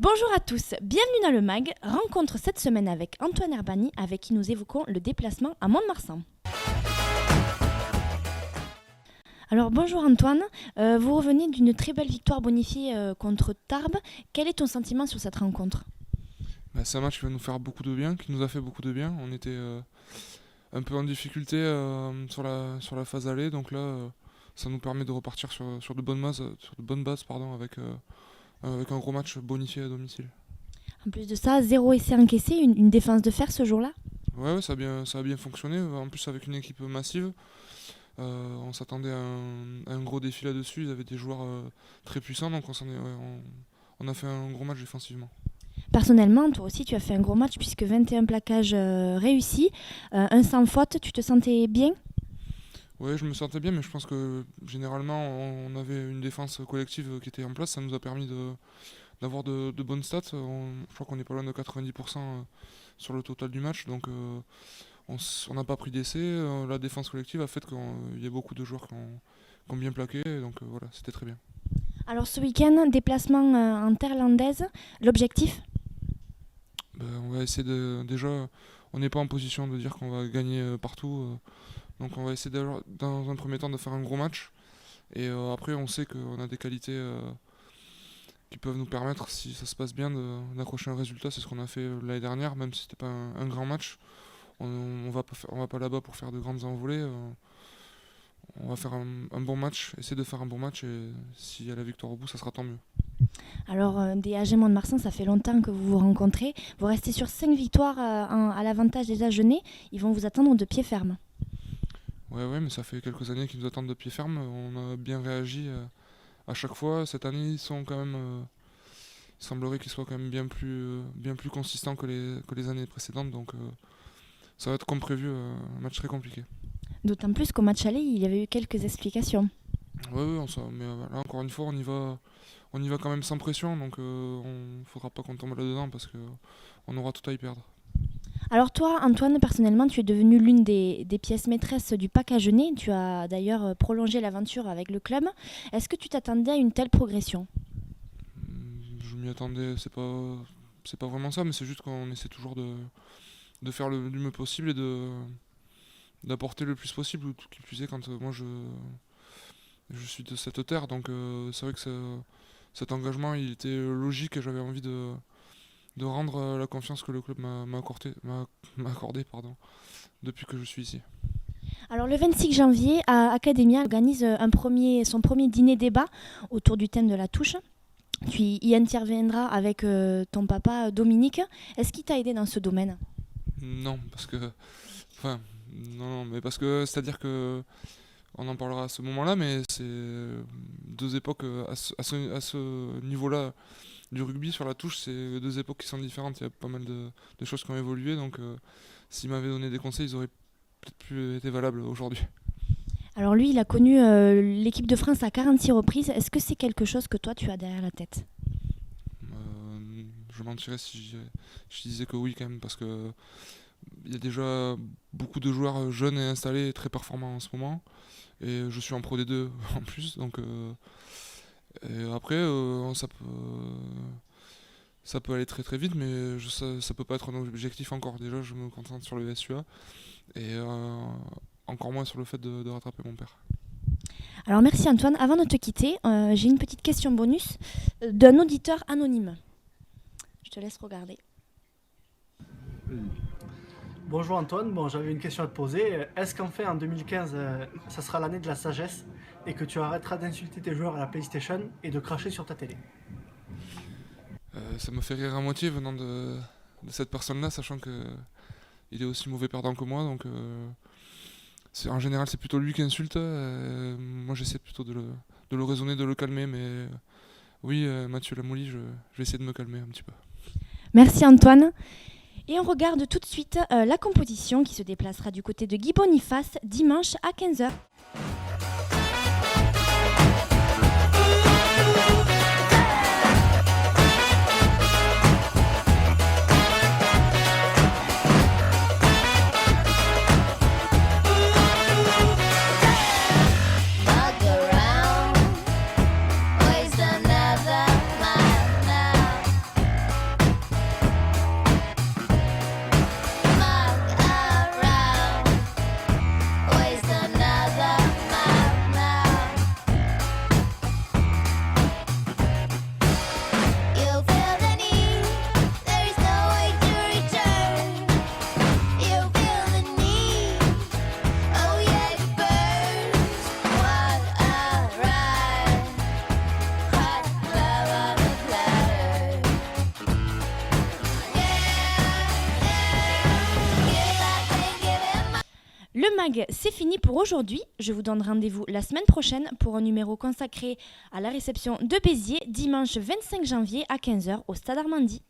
Bonjour à tous, bienvenue dans le MAG, rencontre cette semaine avec Antoine Herbani avec qui nous évoquons le déplacement à Mont-de-Marsan. Alors bonjour Antoine, vous revenez d'une très belle victoire bonifiée contre Tarbes. Quel est ton sentiment sur cette rencontre ? C'est un match qui va nous faire beaucoup de bien, qui nous a fait beaucoup de bien. On était un peu en difficulté sur la phase aller, donc là ça nous permet de repartir sur de bonnes bases, avec un gros match bonifié à domicile. En plus de ça, 0 essai encaissé, une défense de fer ce jour-là ? Ouais, ça a bien fonctionné, en plus avec une équipe massive. On s'attendait à un gros défi là-dessus, ils avaient des joueurs très puissants, donc on a fait un gros match défensivement. Personnellement, toi aussi tu as fait un gros match puisque 21 plaquages réussis, un sans faute, tu te sentais bien ? Ouais, je me sentais bien, mais je pense que généralement on avait une défense collective qui était en place, ça nous a permis d'avoir de bonnes stats. Je crois qu'on est pas loin de 90% sur le total du match, donc on n'a pas pris d'essai. La défense collective a fait qu'il y a beaucoup de joueurs qui ont bien plaqué, donc voilà, c'était très bien. Alors ce week-end, déplacement en terre landaise, l'objectif ? On va essayer déjà, on n'est pas en position de dire qu'on va gagner partout, donc on va essayer dans un premier temps de faire un gros match, et après on sait qu'on a des qualités qui peuvent nous permettre, si ça se passe bien, d'accrocher un résultat. C'est ce qu'on a fait l'année dernière, même si c'était pas un grand match. On va pas là-bas pour faire de grandes envolées. On va faire un bon match, essayer de faire un bon match, et s'il y a la victoire au bout, ça sera tant mieux. Alors, des AG Mont-de-Marsan, ça fait longtemps que vous vous rencontrez. Vous restez sur 5 victoires à l'avantage des Agenais. Ils vont vous attendre de pied ferme. Ouais, mais ça fait quelques années qu'ils nous attendent de pied ferme. On a bien réagi à chaque fois. Cette année, ils sont quand même. Il semblerait qu'ils soient quand même bien plus consistants que les années précédentes. Donc, ça va être comme prévu, un match très compliqué. D'autant plus qu'au match aller, il y avait eu quelques explications. Ouais, mais là, encore une fois, on y va quand même sans pression. Donc, on ne faudra pas qu'on tombe là-dedans parce qu'on aura tout à y perdre. Alors toi, Antoine, personnellement, tu es devenu l'une des pièces maîtresses du PAC Agenais. Tu as d'ailleurs prolongé l'aventure avec le club. Est-ce que tu t'attendais à une telle progression ? Je m'y attendais, c'est pas vraiment ça, mais c'est juste qu'on essaie toujours de faire le mieux possible et d'apporter le plus possible, tout qui plus est quand moi je suis de cette terre, donc c'est vrai que cet engagement il était logique, et j'avais envie de rendre la confiance que le club m'a accordé depuis que je suis ici. Alors le 26 janvier, Academia organise son premier dîner débat autour du thème de la touche. Tu y interviendras avec ton papa Dominique. Est-ce qu'il t'a aidé dans ce domaine ? Non, mais parce que c'est-à-dire que on en parlera à ce moment-là, mais c'est deux époques à ce niveau-là du rugby sur la touche, c'est deux époques qui sont différentes. Il y a pas mal de choses qui ont évolué, donc s'il m'avait donné des conseils, ils auraient peut-être plus été valables aujourd'hui. Alors lui, il a connu l'équipe de France à 46 reprises. Est-ce que c'est quelque chose que toi, tu as derrière la tête ? Je mentirais si je disais que oui quand même, parce que il y a déjà beaucoup de joueurs jeunes et installés et très performants en ce moment, et je suis en Pro D2 en plus, donc et après ça peut aller très très vite, mais ça peut pas être un objectif encore. Déjà je me concentre sur le SUA, et encore moins sur le fait de rattraper mon père. Alors merci Antoine. Avant de te quitter, j'ai une petite question bonus d'un auditeur anonyme. Je te laisse regarder. Bonjour Antoine, j'avais une question à te poser. Est-ce qu'en fait en 2015, ça sera l'année de la sagesse et que tu arrêteras d'insulter tes joueurs à la PlayStation et de cracher sur ta télé ? Ça me fait rire à moitié venant de cette personne-là, sachant qu'il est aussi mauvais perdant que moi, donc en général c'est plutôt lui qui insulte. Moi j'essaie plutôt de le raisonner, de le calmer, mais oui, Mathieu Lamouli, je vais essayer de me calmer un petit peu. Merci Antoine. Et on regarde tout de suite la composition qui se déplacera du côté de Guy Boniface dimanche à 15h. Mag, c'est fini pour aujourd'hui. Je vous donne rendez-vous la semaine prochaine pour un numéro consacré à la réception de Béziers, dimanche 25 janvier à 15h au Stade Armandie.